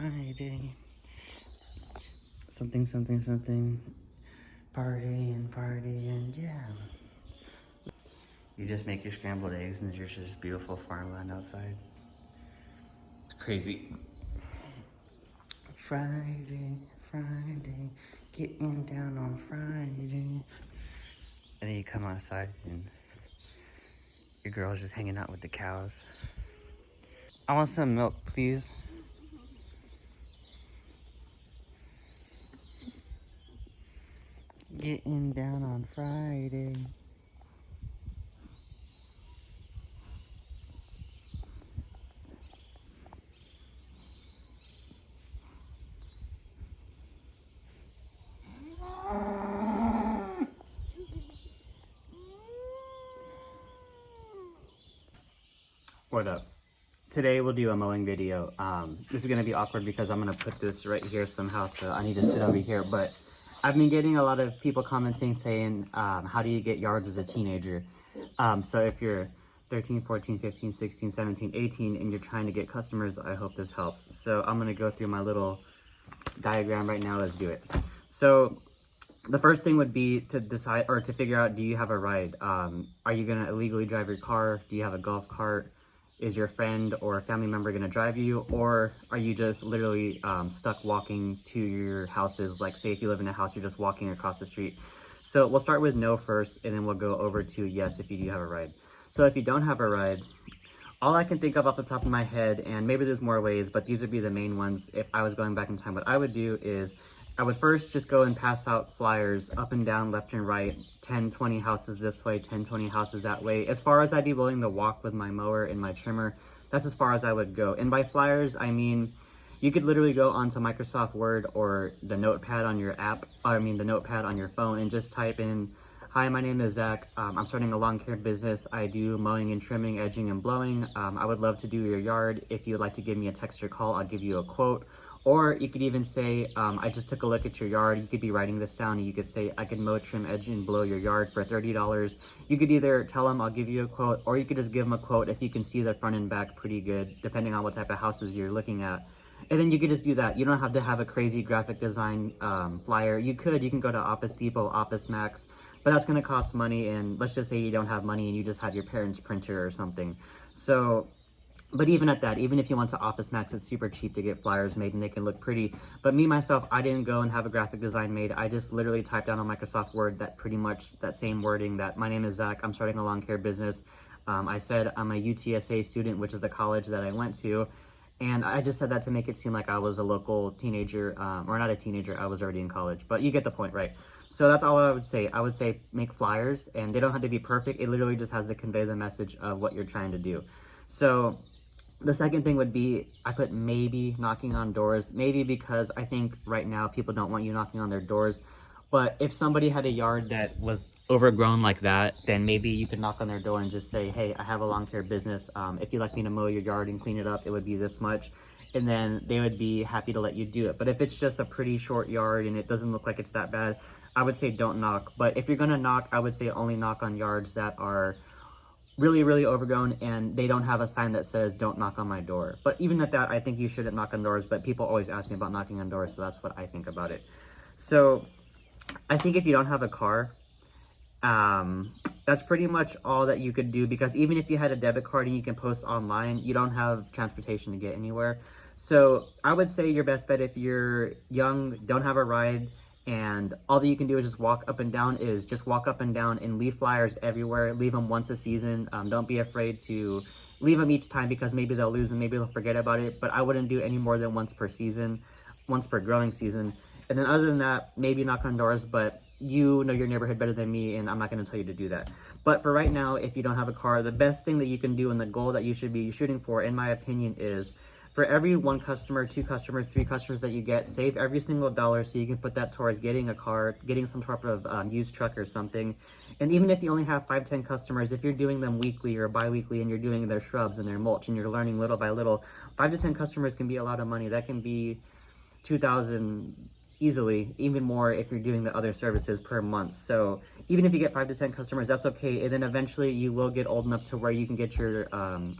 Friday. Something, something, something. Party and yeah. You just make your scrambled eggs and there's just beautiful farmland outside. It's crazy. Friday, getting down on Friday. And then you come outside and your girl's just hanging out with the cows. I want some milk, please. Getting down on Friday. What up? Today we'll do a mowing video. This is gonna be awkward because I'm gonna put this right here somehow, so I need to sit over here. But I've been getting a lot of people commenting saying, how do you get yards as a teenager? So if you're 13, 14, 15, 16, 17, 18, and you're trying to get customers, I hope this helps. So I'm gonna go through my little diagram right now. Let's do it. So the first thing would be to decide or to figure out, do you have a ride? Are you gonna illegally drive your car? Do you have a golf cart? Is your friend or family member gonna drive you? Or are you just literally stuck walking to your houses? Like say if you live in a house, you're just walking across the street. So we'll start with no first, and then we'll go over to yes if you do have a ride. So if you don't have a ride, all I can think of off the top of my head, and maybe there's more ways, but these would be the main ones. If I was going back in time, what I would do is I would first just go and pass out flyers up and down, left and right, 10, 20 houses this way, 10, 20 houses that way. As far as I'd be willing to walk with my mower and my trimmer, that's as far as I would go. And by flyers, I mean, you could literally go onto Microsoft Word or the notepad on your app, the notepad on your phone, and just type in, hi, my name is Zach. I'm starting a lawn care business. I do mowing and trimming, edging and blowing. I would love to do your yard. If you would like to give me a text or call, I'll give you a quote. Or you could even say, I just took a look at your yard. You could be writing this down and you could say, I could mow, trim, edge, and blow your yard for $30. You could either tell them I'll give you a quote, or you could just give them a quote if you can see the front and back pretty good, depending on what type of houses you're looking at. And then you could just do that. You don't have to have a crazy graphic design flyer. You can go to Office Depot, Office Max, but that's gonna cost money. And let's just say you don't have money and you just have your parents' printer or something. So, but even at that, even if you went to Office Max, it's super cheap to get flyers made and they can look pretty. But me, myself, I didn't go and have a graphic design made. I just literally typed out on Microsoft Word that pretty much that same wording, that my name is Zach, I'm starting a lawn care business. I said I'm a UTSA student, which is the college that I went to. And I just said that to make it seem like I was a local teenager, or not a teenager, I was already in college, but you get the point, right? So that's all I would say. I would say make flyers, and they don't have to be perfect. It literally just has to convey the message of what you're trying to do. So the second thing would be, I put maybe knocking on doors, maybe because I think right now people don't want you knocking on their doors. But if somebody had a yard that was overgrown like that, then maybe you could knock on their door and just say, hey, I have a lawn care business. If you'd like me to mow your yard and clean it up, it would be this much. And then they would be happy to let you do it. But if it's just a pretty short yard and it doesn't look like it's that bad, I would say don't knock. But if you're gonna knock, I would say only knock on yards that are really, really overgrown and they don't have a sign that says don't knock on my door. But even at that, I think you shouldn't knock on doors, but people always ask me about knocking on doors, so that's what I think about it. So I think if you don't have a car, that's pretty much all that you could do, because even if you had a debit card and you can post online, you don't have transportation to get anywhere. So I would say your best bet, if you're young, don't have a ride, and all that you can do is just walk up and down, and leave flyers everywhere. Leave them once a season. Don't be afraid to leave them each time, because maybe they'll lose and maybe they'll forget about it, but I wouldn't do any more than once per season, once per growing season. And then other than that, maybe knock on doors, but you know your neighborhood better than me, and I'm not going to tell you to do that. But for right now, if you don't have a car, the best thing that you can do and the goal that you should be shooting for, in my opinion, is for every one customer, two customers, three customers that you get, save every single dollar so you can put that towards getting a car, getting some sort of used truck or something. And even if you only have 5, 10 customers, if you're doing them weekly or bi-weekly and you're doing their shrubs and their mulch and you're learning little by little, 5 to 10 customers can be a lot of money. That can be 2,000 easily, even more if you're doing the other services per month. So even if you get 5 to 10 customers, that's okay. And then eventually you will get old enough to where you can get your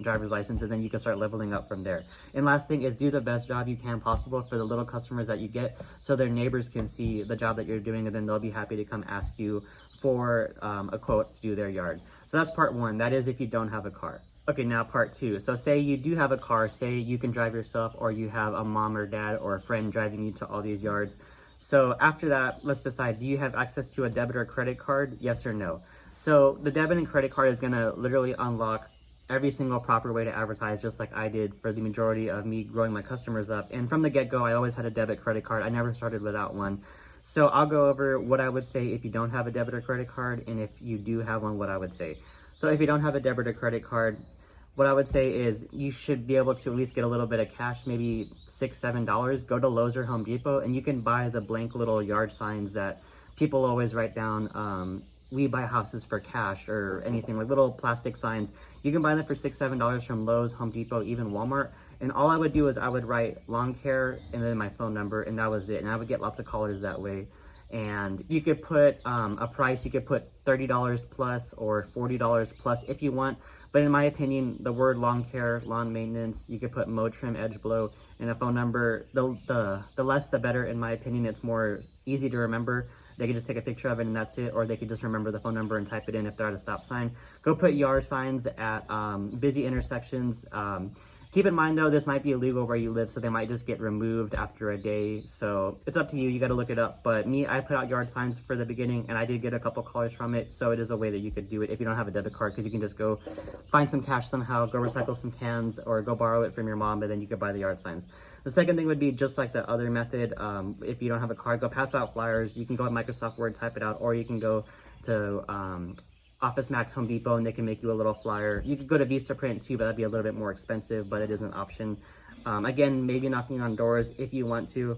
driver's license, and then you can start leveling up from there. And last thing is, do the best job you can possible for the little customers that you get, so their neighbors can see the job that you're doing, and then they'll be happy to come ask you for a quote to do their yard. So that's part one. That is if you don't have a car. Okay, now part two. So say you do have a car, say you can drive yourself, or you have a mom or dad or a friend driving you to all these yards. So after that, let's decide, do you have access to a debit or credit card? Yes or no? So the debit and credit card is gonna literally unlock every single proper way to advertise, just like I did for the majority of me growing my customers up. And from the get-go, I always had a debit credit card. I never started without one. So I'll go over what I would say if you don't have a debit or credit card, and if you do have one, what I would say. So if you don't have a debit or credit card, what I would say is you should be able to at least get a little bit of cash, maybe $6, $7. Go to Lowe's or Home Depot, and you can buy the blank little yard signs that people always write down. We buy houses for cash, or anything, like little plastic signs. You can buy them for $6, $7 from Lowe's, Home Depot, even Walmart. And all I would do is I would write lawn care and then my phone number, and that was it. And I would get lots of callers that way. And you could put a price, you could put $30 plus or $40 plus if you want. But in my opinion, the word lawn care, lawn maintenance, you could put mow, trim, edge blow, and a phone number. The less the better, in my opinion. It's more easy to remember. They could just take a picture of it and that's it, or they could just remember the phone number and type it in if they're at a stop sign. Go put yard signs at busy intersections. Keep in mind though, this might be illegal where you live, so they might just get removed after a day. So it's up to you, you gotta look it up. But me, I put out yard signs for the beginning, and I did get a couple callers from it. So it is a way that you could do it if you don't have a debit card, because you can just go find some cash somehow, go recycle some cans, or go borrow it from your mom, and then you could buy the yard signs. The second thing would be just like the other method. If you don't have a card, go pass out flyers. You can go at Microsoft Word, type it out, or you can go to Office Max, Home Depot, and they can make you a little flyer. You could go to Vistaprint too, but that'd be a little bit more expensive, but it is an option. Again, maybe knocking on doors if you want to.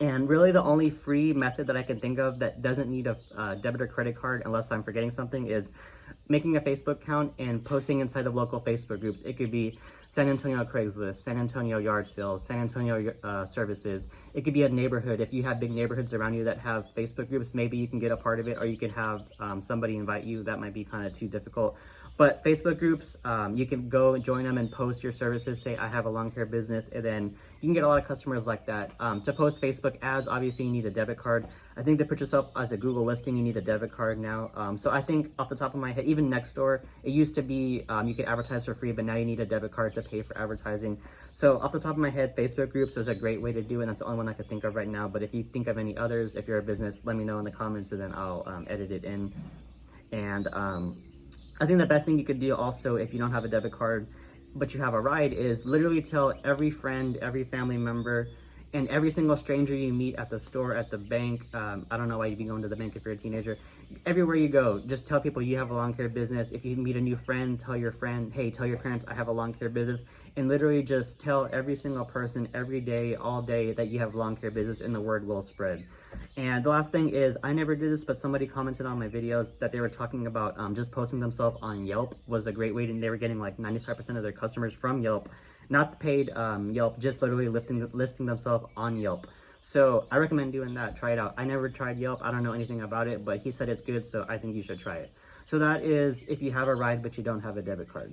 And really the only free method that I can think of that doesn't need a debit or credit card, unless I'm forgetting something, is making a Facebook account and posting inside of local Facebook groups. It could be San Antonio Craigslist, San Antonio Yard Sales, San Antonio Services. It could be a neighborhood. If you have big neighborhoods around you that have Facebook groups, maybe you can get a part of it, or you can have somebody invite you. That might be kind of too difficult. But Facebook groups, you can go and join them and post your services. Say, I have a lawn care business, and then you can get a lot of customers like that. To post Facebook ads, obviously you need a debit card. I think to put yourself as a Google listing, you need a debit card now. So I think off the top of my head, even Nextdoor, it used to be you could advertise for free, but now you need a debit card to pay for advertising. So off the top of my head, Facebook groups is a great way to do it. That's the only one I could think of right now. But if you think of any others, if you're a business, let me know in the comments, and then I'll edit it in. And I think the best thing you could do also, if you don't have a debit card, but you have a ride, is literally tell every friend, every family member, and every single stranger you meet at the store, at the bank. I don't know why you'd be going to the bank if you're a teenager. Everywhere you go, just tell people you have a lawn care business. If you meet a new friend, tell your friend, hey, tell your parents I have a lawn care business. And literally just tell every single person every day, all day, that you have a lawn care business, and the word will spread. And the last thing is, I never did this, but somebody commented on my videos that they were talking about just posting themselves on Yelp was a great way, and they were getting like 95% of their customers from Yelp. Not paid Yelp, just literally listing themselves on Yelp. So I recommend doing that. Try it out. I never tried Yelp. I don't know anything about it, but he said it's good, so I think you should try it. So that is if you have a ride but you don't have a debit card.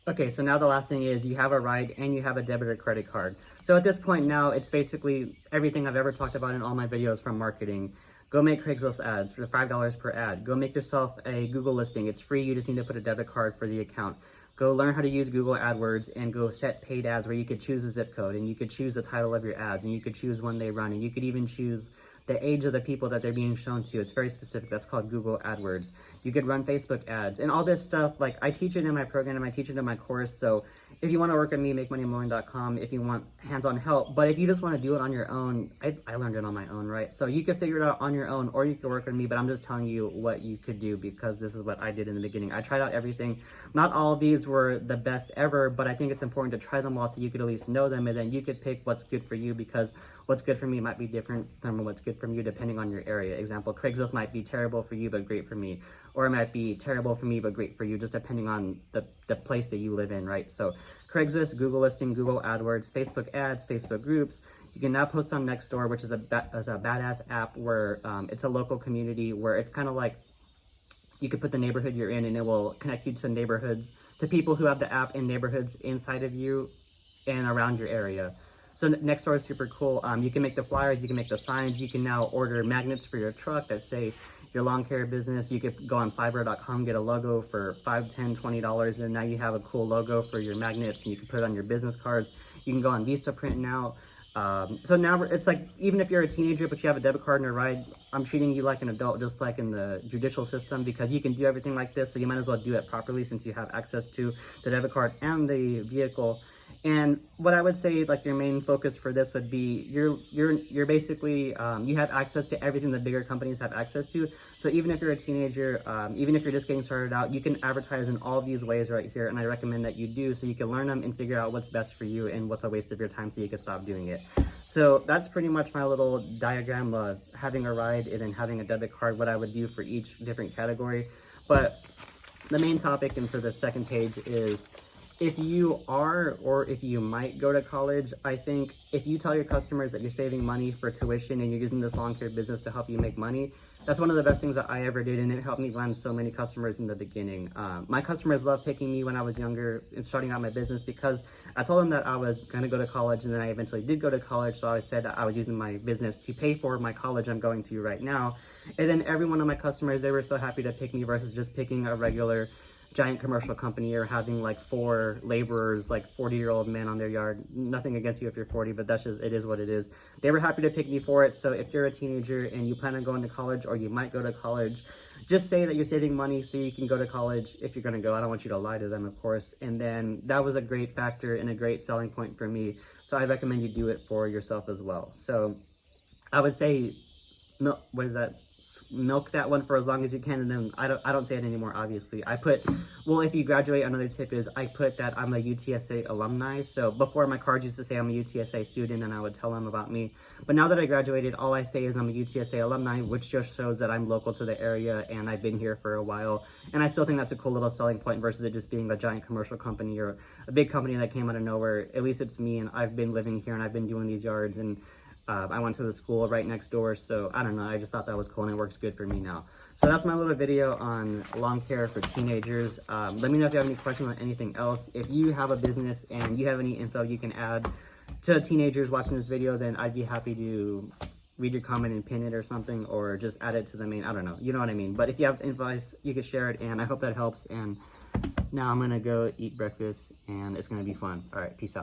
Okay, so now the last thing is you have a ride and you have a debit or credit card. So at this point now, it's basically everything I've ever talked about in all my videos from marketing. Go make Craigslist ads for $5 per ad. Go make yourself a Google listing. It's free. You just need to put a debit card for the account. Go learn how to use Google AdWords and go set paid ads where you could choose a zip code, and you could choose the title of your ads, and you could choose when they run, and you could even choose the age of the people that they're being shown to. It's very specific. That's called Google AdWords. You could run Facebook ads and all this stuff. Like, I teach it in my program and I teach it in my course. So if you want to work with me, makemoneymowing.com if you want hands-on help. But if you just want to do it on your own, I learned it on my own, right? So you can figure it out on your own, or you can work with me, but I'm just telling you what you could do because this is what I did in the beginning. I tried out everything. Not all of these were the best ever, but I think it's important to try them all so you could at least know them, and then you could pick what's good for you, because what's good for me might be different from what's good from you depending on your area. Example, Craigslist might be terrible for you but great for me, or it might be terrible for me but great for you, just depending on the place that you live in, right? So Craigslist, Google listing, Google AdWords, Facebook ads, Facebook groups. You can now post on Nextdoor, which is a badass app where it's a local community where it's kind of like you could put the neighborhood you're in and it will connect you to neighborhoods, to people who have the app in neighborhoods inside of you and around your area. So Nextdoor is super cool. You can make the flyers, you can make the signs, you can now order magnets for your truck that say your lawn care business. You could go on Fiverr.com, get a logo for $5, $10, $20, and now you have a cool logo for your magnets and you can put it on your business cards. You can go on Vistaprint now. So now it's like, even if you're a teenager but you have a debit card and a ride, I'm treating you like an adult, just like in the judicial system, because you can do everything like this, so you might as well do it properly since you have access to the debit card and the vehicle. And what I would say, like, your main focus for this would be you're basically you have access to everything the bigger companies have access to. So even if you're a teenager, even if you're just getting started out, you can advertise in all of these ways right here, and I recommend that you do, so you can learn them and figure out what's best for you and what's a waste of your time, so you can stop doing it. So that's pretty much my little diagram of having a ride and then having a debit card, what I would do for each different category. But the main topic and for the second page is, if you are or if you might go to college, I think if you tell your customers that you're saving money for tuition and you're using this lawn care business to help you make money, that's one of the best things that I ever did, and it helped me land so many customers in the beginning. My customers loved picking me when I was younger and starting out my business, because I told them that I was going to go to college, and then I eventually did go to college, so I said that I was using my business to pay for my college I'm going to right now. And then every one of my customers, they were so happy to pick me versus just picking a regular giant commercial company or having like 4 laborers, like 40-year-old men on their yard. Nothing against you if you're 40, but that's just, it is what it is. They were happy to pick me for it. So if you're a teenager and you plan on going to college, or you might go to college, just say that you're saving money so you can go to college if you're going to go. I don't want you to lie to them, of course. And then that was a great factor and a great selling point for me. So I recommend you do it for yourself as well. So I would say, what is that? Milk that one for as long as you can. And then I don't say it anymore, obviously. I put, well, if you graduate, another tip is I put that I'm a UTSA alumni. So before, my cards used to say I'm a UTSA student and I would tell them about me, but now that I graduated, all I say is I'm a UTSA alumni, which just shows that I'm local to the area and I've been here for a while. And I still think that's a cool little selling point versus it just being a giant commercial company or a big company that came out of nowhere. At least it's me, and I've been living here and I've been doing these yards, and I went to the school right next door, so I don't know, I just thought that was cool and it works good for me now. So that's my little video on lawn care for teenagers. Let me know if you have any questions on anything else. If you have a business and you have any info you can add to teenagers watching this video, then I'd be happy to read your comment and pin it or something, or just add it to the main, I don't know, you know what I mean. But if you have advice, you can share it, and I hope that helps. And now I'm gonna go eat breakfast and it's gonna be fun. All right, peace out.